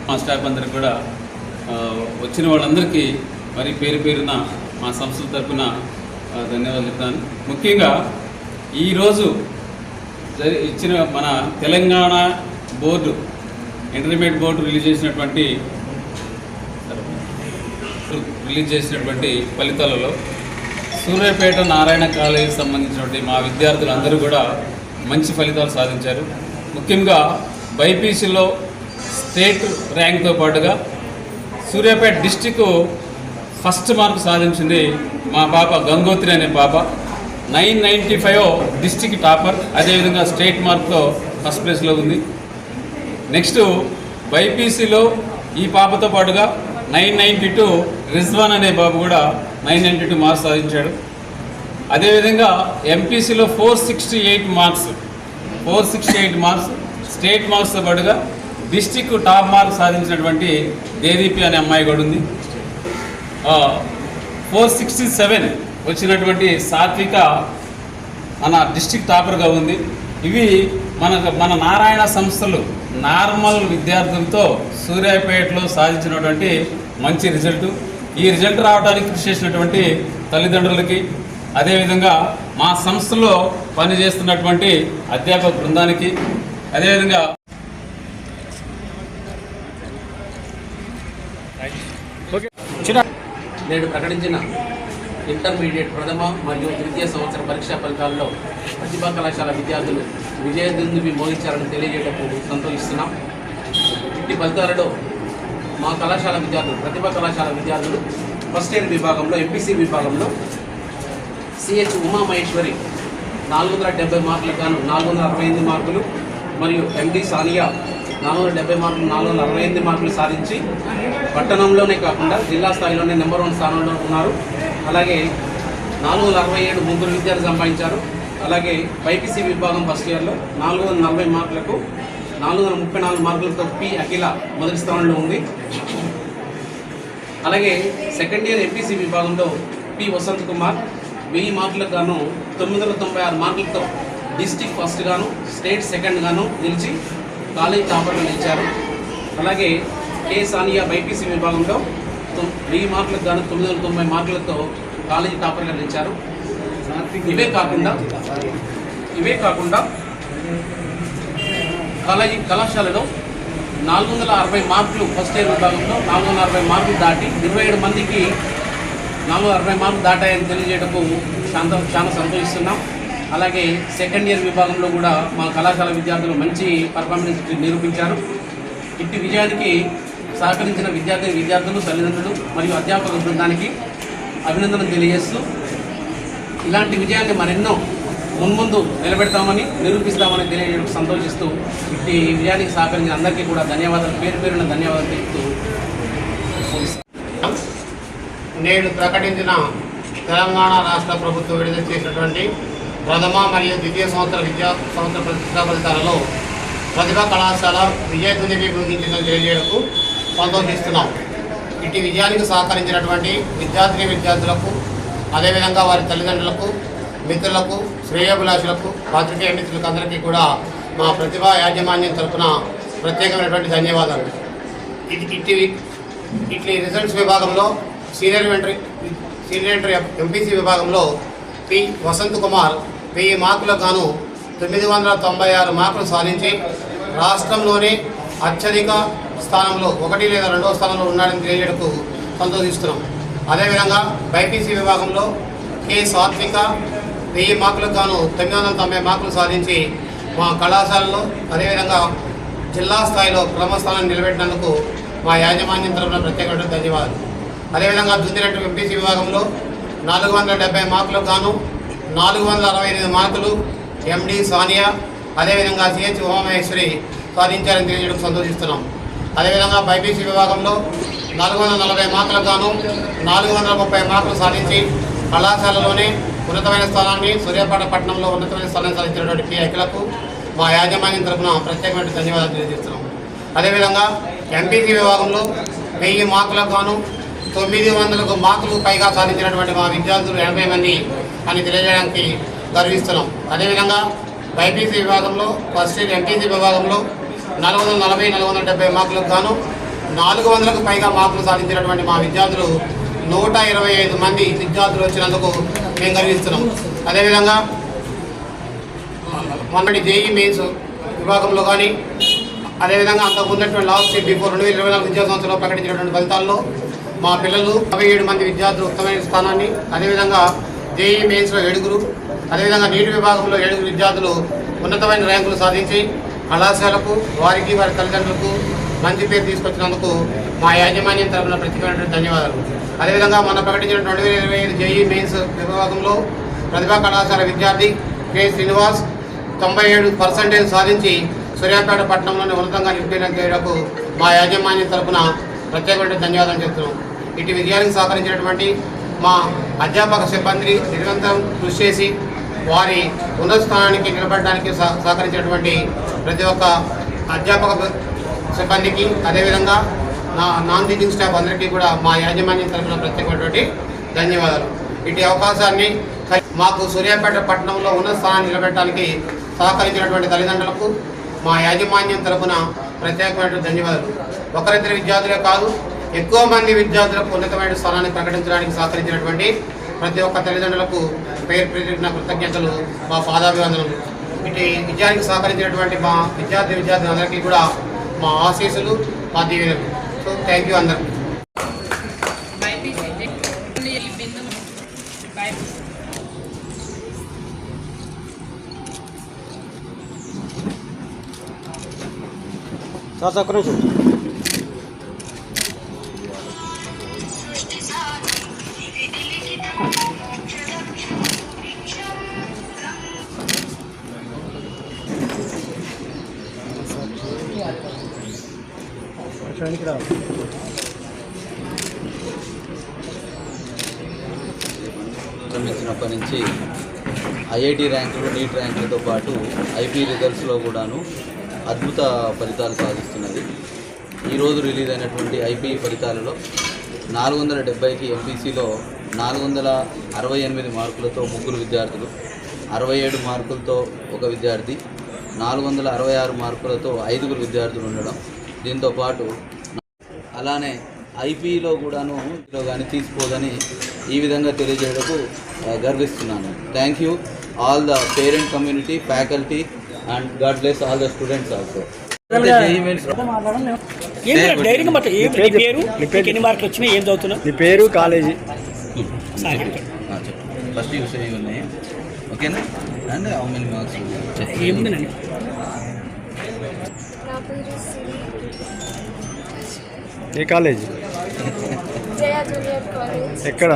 మా స్టాఫ్ అందరికి కూడా వచ్చిన వాళ్ళందరికీ మరి పేరు పేరున మా సంస్థల తరఫున ధన్యవాదాలు చెప్తాను. ముఖ్యంగా ఈరోజు ఇచ్చిన మన Telangana board intermediate board release చేసినటువంటి ఫలితాలలో సూర్యాపేట నారాయణ కాలేజీకి సంబంధించినటువంటి మా విద్యార్థులందరూ కూడా మంచి ఫలితాలు సాధించారు. ముఖ్యంగా బైపీసీలో స్టేట్ ర్యాంక్తో పాటుగా సూర్యాపేట డిస్టిక్ ఫస్ట్ మార్క్ సాధించింది మా పాప గంగోత్రి అనే పాప. 995 డిస్టిక్ టాపర్, అదేవిధంగా స్టేట్ మార్క్తో ఫస్ట్ ప్లేస్లో ఉంది. నెక్స్ట్ బైపీసీలో ఈ పాపతో పాటుగా 992 రిజ్వాన్ అనే బాబు కూడా 992 మార్క్స్ సాధించాడు. అదేవిధంగా ఎంపీసీలో 468 మార్క్స్ స్టేట్ మార్క్స్తో పాటుగా డిస్టిక్ టాప్ మార్క్ సాధించినటువంటి దేదీపి అనే అమ్మాయి కూడా ఉంది. 467 వచ్చినటువంటి సాత్విక మన డిస్టిక్ టాపర్గా ఉంది. ఇవి మన నారాయణ సంస్థలు నార్మల్ విద్యార్థులతో సూర్యాపేటలో సాధించినటువంటి మంచి రిజల్ట్. ఈ రిజల్ట్ రావడానికి కృషి చేసినటువంటి తల్లిదండ్రులకి, అదేవిధంగా మా సంస్థలో పనిచేస్తున్నటువంటి అధ్యాపక బృందానికి, అదేవిధంగా నేడు ప్రకటించిన ఇంటర్మీడియట్ ప్రథమ మరియు ద్వితీయ సంవత్సర పరీక్షా ఫలితాల్లో ప్రతిభా కళాశాల విద్యార్థులు విజయదుందుబి మోగించారని తెలియజేయటప్పుడు సంతోషిస్తున్నాం. ఇట్టి ఫలితాలలో మా కళాశాల విద్యార్థులు ప్రతిభా కళాశాల విద్యార్థులు ఫస్ట్ ఇయర్ విభాగంలో ఎంపీసీ విభాగంలో సిహెచ్ ఉమామహేశ్వరి 470 మార్కులకు గాను 468 మార్కులు మరియు ఎండి సానియా 470 మార్కులు 468 మార్కులు సాధించి పట్టణంలోనే కాకుండా జిల్లా స్థాయిలోనే నెంబర్ 1 స్థానంలో ఉన్నారు. అలాగే 467 ముగ్గురు విద్యార్థులు సంపాదించారు. అలాగే బైపీసీ విభాగం ఫస్ట్ ఇయర్లో 440 మార్కులకు 434 మార్కులతో పి అఖిల మొదటి స్థానంలో ఉంది. అలాగే సెకండ్ ఇయర్ ఎంపీసీ విభాగంలో పి వసంత్ కుమార్ 1000 మార్కులకు గాను 996 మార్కులతో డిస్టిక్ ఫస్ట్ గాను స్టేట్ సెకండ్ గాను నిలిచి కాలేజ్ టాపర్గా నిలిచారు. అలాగే కే సానియా బైపీసీ విభాగంలో 1000 మార్కులకు గాను 990 మార్కులతో కాలేజీ టాపర్గా నిలిచారు. ఇవే కాకుండా కళాశాలలో 460 మార్కులు ఫస్ట్ ఇయర్ విభాగంలో 460 మార్కులు దాటి 27 మందికి 460 మార్కులు దాటాయని తెలియజేయటకు చాలా సంతోషిస్తున్నాం. అలాగే సెకండ్ ఇయర్ విభాగంలో కూడా మా కళాశాల విద్యార్థులు మంచి పర్ఫార్మెన్స్ నిరూపించారు. ఇట్టి విజయానికి సహకరించిన విద్యార్థులు తల్లిదండ్రులు మరియు అధ్యాపక బృందానికి అభినందనలు తెలియజేస్తూ ఇలాంటి విజయాన్ని మరెన్నో మున్ముందు నిలబెడతామని నిరూపిస్తామని తెలియజేయడం సంతోషిస్తూ ఇట్టి విజయానికి సహకరించిన అందరికీ కూడా ధన్యవాదాలు, పేరున ధన్యవాదాలు తెలుపుతూ నేడు ప్రకటించిన తెలంగాణ రాష్ట్ర ప్రభుత్వం విడుదల చేసినటువంటి ప్రథమ మరియు ద్వితీయ సంవత్సర పరీక్షా ఫలితాలలో ప్రతిభా కళాశాల విజయదుందుబి ముగించిందని తెలియజేయడానికి సంతోషిస్తున్నాం. ఇటు విజయానికి సహకరించినటువంటి విద్యార్థులకు, అదేవిధంగా వారి తల్లిదండ్రులకు, మిత్రులకు, శ్రేయోభిలాషులకు, పాత్రికేయ మిత్రులకు అందరికీ కూడా మా ప్రతిభా యాజమాన్యం తరఫున ప్రత్యేకమైనటువంటి ధన్యవాదాలు. ఇట్లీ రిజల్ట్స్ విభాగంలో సీనియర్ ఇంటర్ ఎంపీసీ విభాగంలో పి వసంత్ కుమార్ 1000 మార్కులకు గాను 996 మార్కులు సాధించి రాష్ట్రంలోనే అత్యధిక స్థానంలో 1 లేదా 2వ స్థానంలో ఉన్నాడని తెలియజేయడానికి సంతోషిస్తున్నాం. అదేవిధంగా బైపీసీ విభాగంలో కె సాత్విక 1000 మార్కులకు గాను 990 మార్కులు సాధించి మా కళాశాలలో అదేవిధంగా జిల్లా స్థాయిలో ప్రథమ స్థానాన్ని నిలబెట్టినందుకు మా యాజమాన్యం తరఫున ప్రత్యేకమైన ధన్యవాదాలు. అదేవిధంగా జూనియర్ ఎంపీసీ విభాగంలో 470 మార్కులకు గాను 468 మార్కులు ఎండి సానియా, అదేవిధంగా సిహెచ్ ఉమామహేశ్వరి సాధించారని తెలియజేయడం సంతోషిస్తున్నాం. అదేవిధంగా బైపీసీ విభాగంలో 440 మార్కులకు గాను 430 మార్కులు సాధించి కళాశాలలోనే ఉన్నతమైన స్థానాన్ని సూర్యాపేట పట్టణంలో ఉన్నతమైన స్థానాన్ని సాధించినటువంటి పి అఖిలకు మా యాజమాన్యం తరఫున ప్రత్యేకమైన ధన్యవాదాలు తెలియజేస్తున్నాం. అదేవిధంగా ఎంపీసీ విభాగంలో 1000 మార్కులకు గాను 900కు మార్కులు పైగా సాధించినటువంటి మా విద్యార్థులు 80 మంది అని తెలియజేయడానికి గర్విస్తున్నాం. అదేవిధంగా బైపీసీ విభాగంలో ఫస్ట్ ఇయర్ ఎంపీసీ విభాగంలో 440-470 మార్కులకు గాను 400కు పైగా మార్కులు సాధించినటువంటి మా విద్యార్థులు 125 మంది విద్యార్థులు వచ్చినందుకు మేము గర్విస్తున్నాం. అదేవిధంగా మొన్నటి జేఈ మెయిన్స్ విభాగంలో కానీ అదేవిధంగా అంతకుమున్నటువంటి లాస్ట్ బిఫోర్ 2024 విద్యా సంవత్సరంలో ప్రకటించినటువంటి ఫలితాల్లో మా పిల్లలు 27 మంది విద్యార్థులు ఉత్తమైన స్థానాన్ని, అదేవిధంగా జేఈ మెయిన్స్లో 7, అదేవిధంగా నీటి విభాగంలో 7 విద్యార్థులు ఉన్నతమైన ర్యాంకులు సాధించి కళాశాలకు వారికి వారి తల్లిదండ్రులకు మంచి పేరు తీసుకొచ్చినందుకు మా యాజమాన్యం తరఫున ప్రత్యేకమైనటువంటి ధన్యవాదాలు. అదేవిధంగా మొన్న ప్రకటించిన 2025 జేఈ మెయిన్స్ విభాగంలో ప్రతిభా కళాశాల విద్యార్థి కె శ్రీనివాస్ 97% సాధించి సూర్యాపేట పట్టణంలోని ఉన్నతంగా నిర్వీర్యం చేయడానికి మా యాజమాన్యం తరఫున ప్రత్యేకమైన ధన్యవాదాలు చెప్తున్నాం. ఇటు విజయానికి సహకరించినటువంటి మా అధ్యాపక సిబ్బంది నిరంతరం కృషి చేసి వారి ఉన్నత స్థానానికి నిలబడడానికి సహకరించినటువంటి ప్రతి ఒక్క అధ్యాపక సిబ్బందికి, అదేవిధంగా నాన్ టీచింగ్ స్టాఫ్ అందరికీ కూడా మా యాజమాన్యం తరఫున ప్రత్యేకమైనటువంటి ధన్యవాదాలు. ఇటు అవకాశాన్ని మాకు సూర్యాపేట పట్టణంలో ఉన్నత స్థానాన్ని నిలబెట్టడానికి సహకరించినటువంటి తల్లిదండ్రులకు మా యాజమాన్యం తరఫున ప్రత్యేకమైన ధన్యవాదాలు. ఒకరిద్దరు విద్యార్థులే కాదు, ఎక్కువ మంది విద్యార్థులకు ఉన్నతమైన స్థానాన్ని ప్రకటించడానికి సహకరించినటువంటి ప్రతి ఒక్క తల్లిదండ్రులకు పేరు పెట్టిన కృతజ్ఞతలు, మా పాదాభివందనలు. ఇటు విద్యానికి సహకరించినటువంటి మా విద్యార్థులందరికీ కూడా మా ఆశీస్సులు, మా దీవెనలు. సో థ్యాంక్ యూ అందరికీ. సార్ ఒక్క నిమిషం. ప్రారంభించినప్పటి నుంచి ఐఐటి ర్యాంకులు, నీట్ ర్యాంకులతో పాటు ఐపీ రిజల్ట్స్లో కూడాను అద్భుత ఫలితాలు సాధిస్తున్నది. ఈరోజు రిలీజ్ అయినటువంటి ఐపీ ఫలితాలలో 470కి ఎంపీసీలో 468 మార్కులతో 3 విద్యార్థులు, 67 మార్కులతో 1 విద్యార్థి, 466 మార్కులతో 5 విద్యార్థులు ఉండడం. దీంతోపాటు అలానే ఐపీలో కూడాను కానీ తీసుకోదని ఈ విధంగా తెలియజేయడానికి గర్విస్తున్నాను. Thank you all the parent community, faculty and God bless all the students also. ఎన్ని మార్కులు వచ్చినాయి, ఏం చదువుతున్నావు, నీ పేరు, కాలేజీ? ఫస్ట్ యూసీ ఉన్నాయి, ఓకేనా? And how many marks? A college? Jaya junior college. ఎక్కడ?